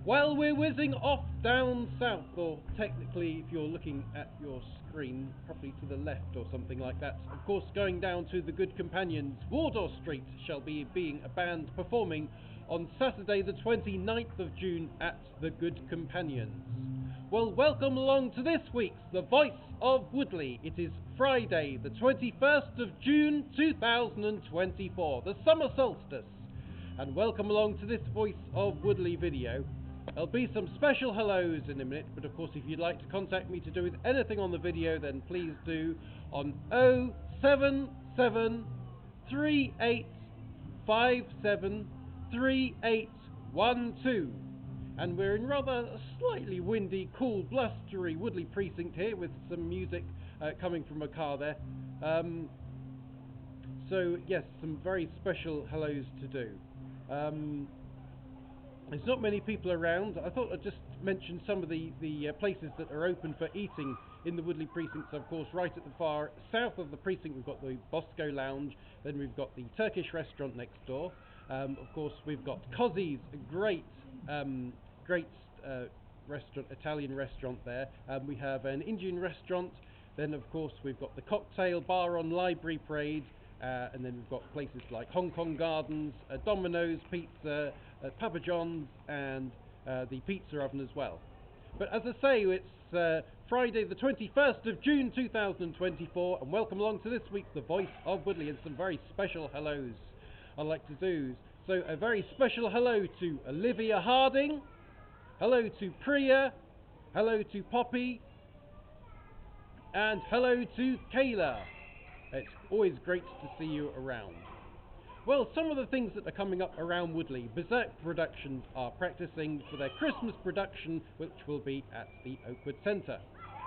While we're whizzing off down south, or technically if you're looking at your screen, probably to the left or something like that, of course going down to the Good Companions, Wardour Street shall be being a band performing on Saturday the 29th of June at the Good Companions. Well, welcome along to this week's The Voice of Woodley. It is Friday the 21st of June 2024, the summer solstice. And welcome along to this Voice of Woodley video. There'll be some special hellos in a minute, but of course if you'd like to contact me to do with anything on the video, then please do on 07738573812. And we're in rather a slightly windy, cool, blustery Woodley precinct here with some music coming from a car there. So yes, some very special hellos to do. There's not many people around. I thought I'd just mention some of the places that are open for eating in the Woodley precinct. So of course, right at the far south of the precinct, we've got the Bosco Lounge. Then we've got the Turkish restaurant next door. Of course, we've got Cozzy's, a great restaurant, Italian restaurant there. We have an Indian restaurant. Then of course, we've got the cocktail bar on Library Parade. And then we've got places like Hong Kong Gardens, Domino's Pizza, Papa John's, and the Pizza Oven as well. But as I say, it's Friday the 21st of June 2024, and welcome along to this week's The Voice of Woodley, and some very special hellos I'd like to do. So a very special hello to Olivia Harding, hello to Priya, hello to Poppy, and hello to Kayla. It's always great to see you around. Well, some of the things that are coming up around Woodley, Berserk Productions are practicing for their Christmas production, which will be at the Oakwood Centre.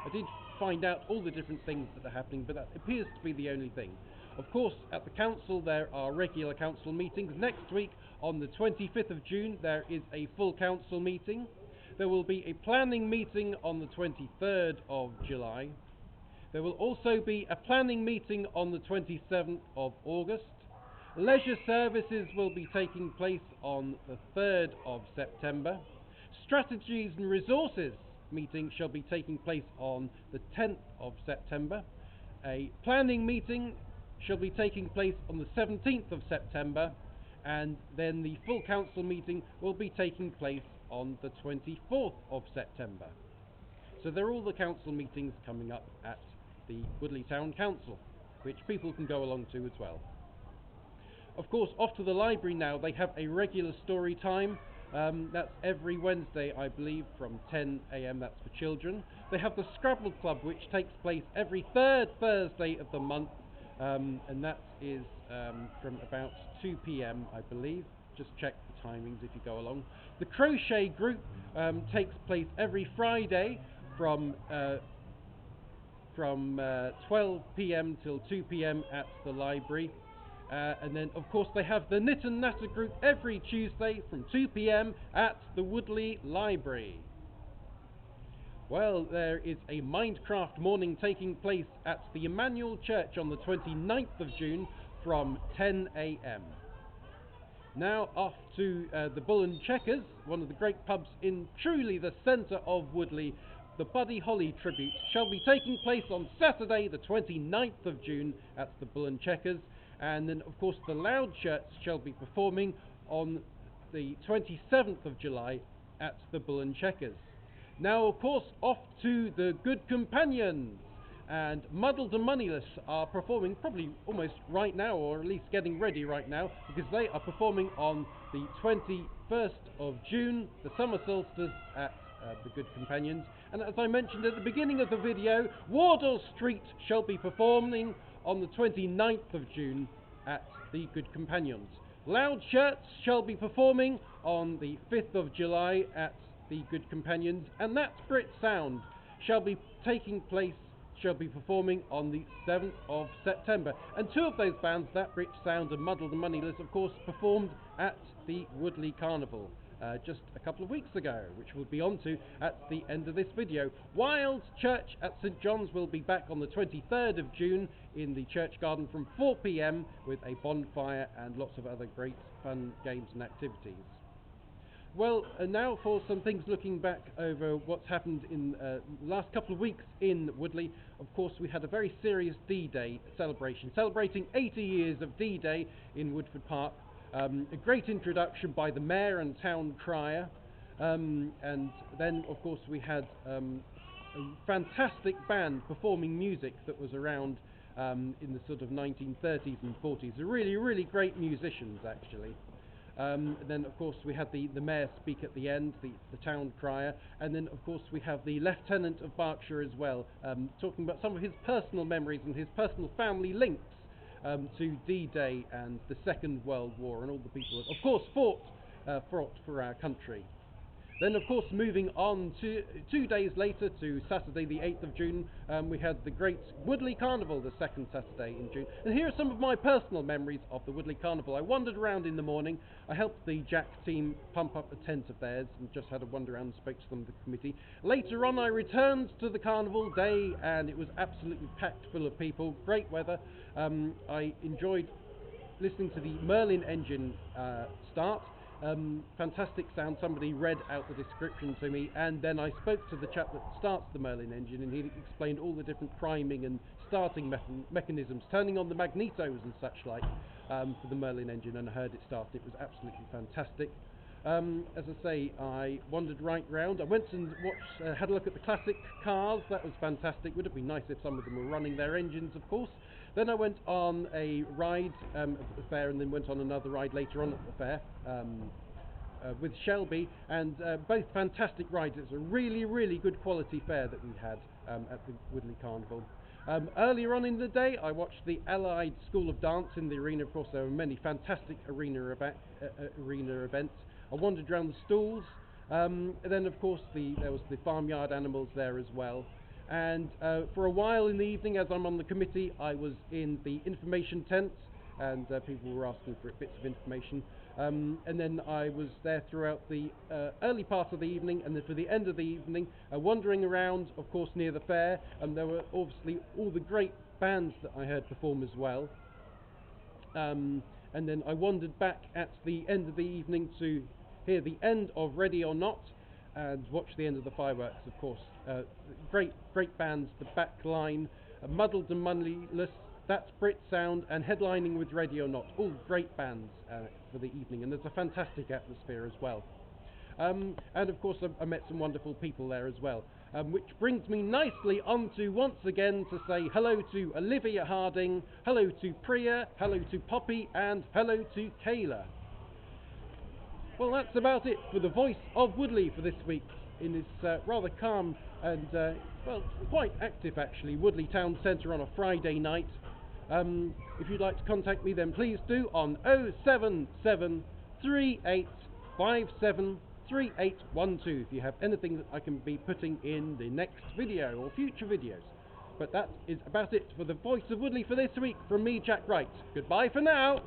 I did find out all the different things that are happening, but that appears to be the only thing. Of course, at the council there are regular council meetings. Next week, on the 25th of June, there is a full council meeting. There will be a planning meeting on the 23rd of July. There will also be a planning meeting on the 27th of August. Leisure services will be taking place on the 3rd of September. Strategies and resources meeting shall be taking place on the 10th of September. A planning meeting shall be taking place on the 17th of September. And then the full council meeting will be taking place on the 24th of September. So they're all the council meetings coming up at the Woodley Town Council, which people can go along to as well. Of course, off to the library now, they have a regular story time. That's every Wednesday, I believe, from 10 AM, that's for children. They have the Scrabble Club, which takes place every third Thursday of the month, and that is from about 2 PM, I believe. Just check the timings if you go along. The Crochet Group takes place every Friday from 12 PM till 2 PM at the library. And then, of course, they have the Knit and Natter group every Tuesday from 2 PM at the Woodley Library. Well, there is a Mindcraft morning taking place at the Emmanuel Church on the 29th of June from 10 AM. Now off to the Bull and Checkers, one of the great pubs in truly the centre of Woodley. The Buddy Holly tribute shall be taking place on Saturday the 29th of June at the Bull and Checkers, and then of course the Loud Shirts shall be performing on the 27th of July at the Bull and Checkers. Now of course off to the Good Companions, and Muddled and Moneyless are performing probably almost right now, or at least getting ready right now, because they are performing on the 21st of June, the summer solstice, at the Good Companions. And as I mentioned at the beginning of the video, Wardour Street shall be performing on the 29th of June at the Good Companions. Loud Shirts shall be performing on the 5th of July at the Good Companions, and That's Brit Sound shall be performing on the 7th of September. And two of those bands, That Brit Sound and Muddled and Moneyless, of course, performed at the Woodley Carnival just a couple of weeks ago, which we'll be on to at the end of this video. Wild Church at St John's will be back on the 23rd of June in the church garden from 4 PM with a bonfire and lots of other great fun games and activities. Well, now for some things looking back over what's happened in the last couple of weeks in Woodley. Of course, we had a very serious D-Day celebration, celebrating 80 years of D-Day in Woodford Park. A great introduction by the Mayor and Town Crier. And then, of course, we had a fantastic band performing music that was around in the sort of 1930s and 40s. They're really, really great musicians, actually. Then, of course, we had the Mayor speak at the end, the Town Crier, and then, of course, we have the Lieutenant of Berkshire as well, talking about some of his personal memories and his personal family links to D-Day and the Second World War and all the people that, of course, fought for our country. Then, of course, moving on to 2 days later to Saturday the 8th of June, we had the great Woodley Carnival, the second Saturday in June. And here are some of my personal memories of the Woodley Carnival. I wandered around in the morning. I helped the Jack team pump up a tent of theirs and just had a wander around and spoke to them, the committee. Later on, I returned to the carnival day and it was absolutely packed full of people. Great weather. I enjoyed listening to the Merlin engine start. Fantastic sound. Somebody read out the description to me, and then I spoke to the chap that starts the Merlin engine, and he explained all the different priming and starting mechanisms, turning on the magnetos and such like for the Merlin engine, and I heard it start. It was absolutely fantastic. As I say, I wandered right round. I went and watched, had a look at the classic cars. That was fantastic. Would have been nice if some of them were running their engines, of course. Then I went on a ride at the fair, and then went on another ride later on at the fair with Shelby, and both fantastic rides. It's a really, really good quality fair that we had at the Woodley Carnival. Earlier on in the day, I watched the Allied School of Dance in the arena. Of course, there were many fantastic arena events. I wandered around the stalls, and then, of course, there was the farmyard animals there as well. And for a while in the evening, as I'm on the committee, I was in the information tent, and people were asking for bits of information. And then I was there throughout the early part of the evening, and then for the end of the evening, wandering around, of course, near the fair, and there were obviously all the great bands that I heard perform as well. And then I wandered back at the end of the evening to hear the end of Ready or Not, and watch the end of the fireworks, of course. Great bands, the Back Line, Muddled and Moneyless, That's Brit Sound, and headlining with Ready or Not. All great bands for the evening, and there's a fantastic atmosphere as well. And of course I met some wonderful people there as well. Which brings me nicely on to once again to say hello to Olivia Harding, hello to Priya, hello to Poppy, and hello to Kayla. Well, that's about it for the Voice of Woodley for this week in this rather calm and, well, quite active actually, Woodley Town Centre on a Friday night. If you'd like to contact me, then please do on 077 3857 3812 if you have anything that I can be putting in the next video or future videos. But that is about it for the Voice of Woodley for this week from me, Jack Wright. Goodbye for now.